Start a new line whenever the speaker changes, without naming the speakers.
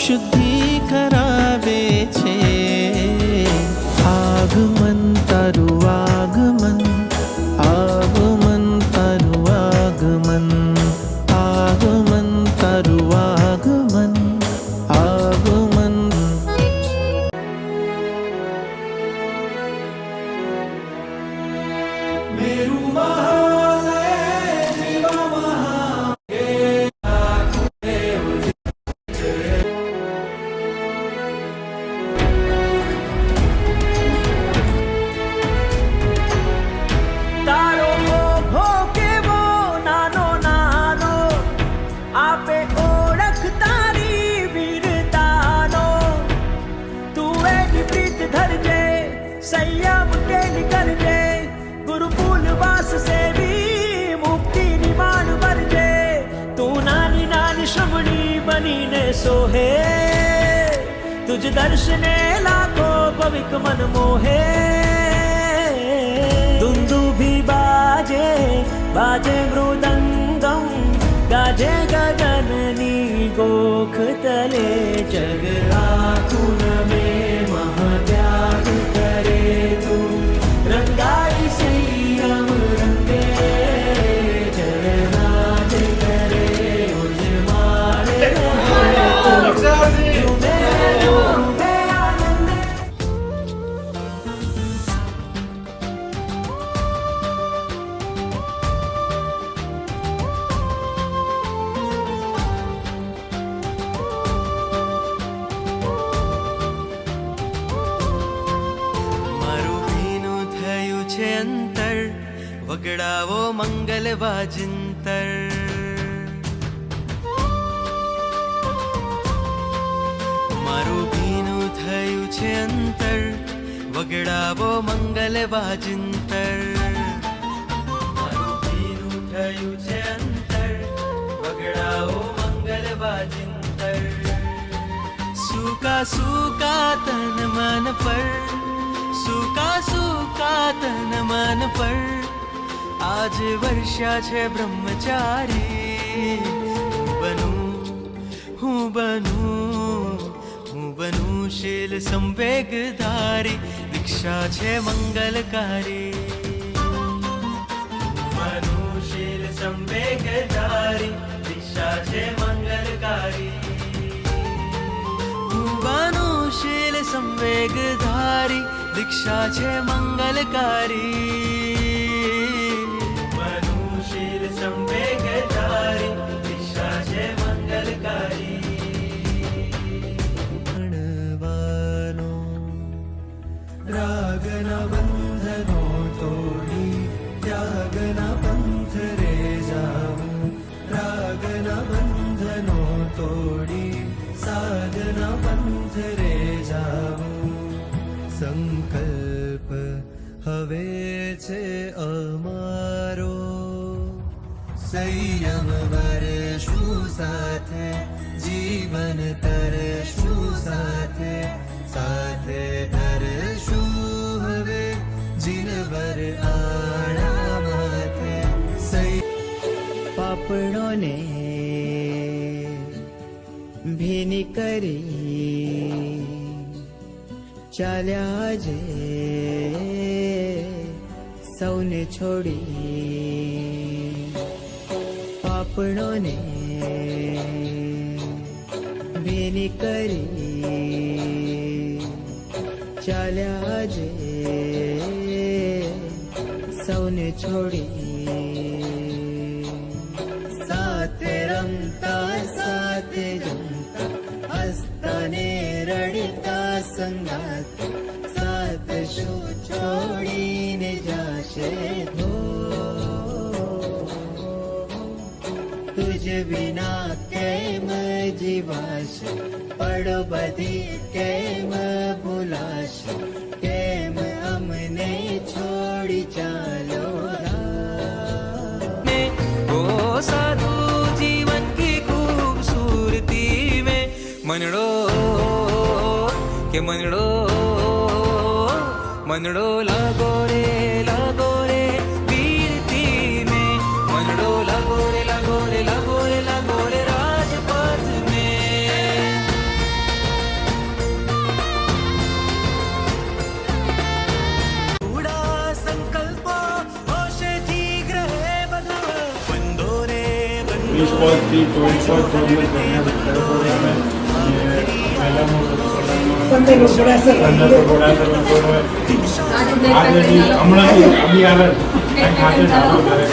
શુદ્ધિ કરાવે છે. આગમન તારું આગમન, આગમન તારું આગમન, આગમન તારું આગમન, આગમન. મેરું
संयम के निकल जे गुरुकुल वास से भी मुक्ति निमान बरजे. तू नानी नानी श्रमणी बनी ने सोहे, तुझ दर्शने लाखो पविक मन मोहे. दुंदुभी बाजे बाजे मृदंगम, गाजे गगननी गोख तले. जगराकुन में महात्याग करे तू, रंगाई संयम रंगे. जगराज करे उजमाले अंतर. वगड़ावो मंगल वाजिंतर. मारू भीनु थयु छे अंतर, वगड़ावो मंगल वाजिंतर. मारू भीनु थयु छे अंतर, वगड़ावो मंगल वाजिंतर. सूका सूका तन मन पर, सूका सूका तन मन पर, आज वर्षा छे ब्रह्मचारी. हूँ बनूं शील संवेगधारी, दीक्षा छे मंगलकारी. बनूं शील संवेगधारी, दीक्षा छे मंगलकारी. बनूं शील संवेगधारी, दीक्षा छे मंगलकारी. मनुशील संवेगधारी, दीक्षा छे मंगलकारी. गणवानो रागना बंधनो तोड़ी, त्यागना पंथ रे जाऊं. रागना बंधनो तोड़ी, साधना पंथ रे जाऊं. संकल्प हवे छे अमारो, संयम वर्षु साथे, जीवन तरशु साथे. साथे धरशु हवे जीनवर आड़ा माथे.
पापड़ों ने भीनी करी, ચાલ્યા જે સૌને છોડી. પાપણોને ભીની કરી, ચાલ્યા જે સૌને છોડી. સાથે રમતા સાથે જમતા, હસતા ને રડતા સંગાત. સાથ શું છોડીને જાશે ધો, તુજ વિના કેમ જીવાશે. પડો બધી કેમ ભૂલાશે, કેમ અમને છોડી ચાલો.
ओ साधु जीवन की खूबसूरती में मनड़ो के मनड़ो मनड़ो लागो रे वीरती में. मनड़ो लागो रे लागो रे लागो रे लागो रे राजपथ में.
પદથી કોઈ પણ જોઈએ તમને વિચાર પડે અમે પહેલાંમાં આજે હમણાં બી આવે ખાતે ચાલુ કરે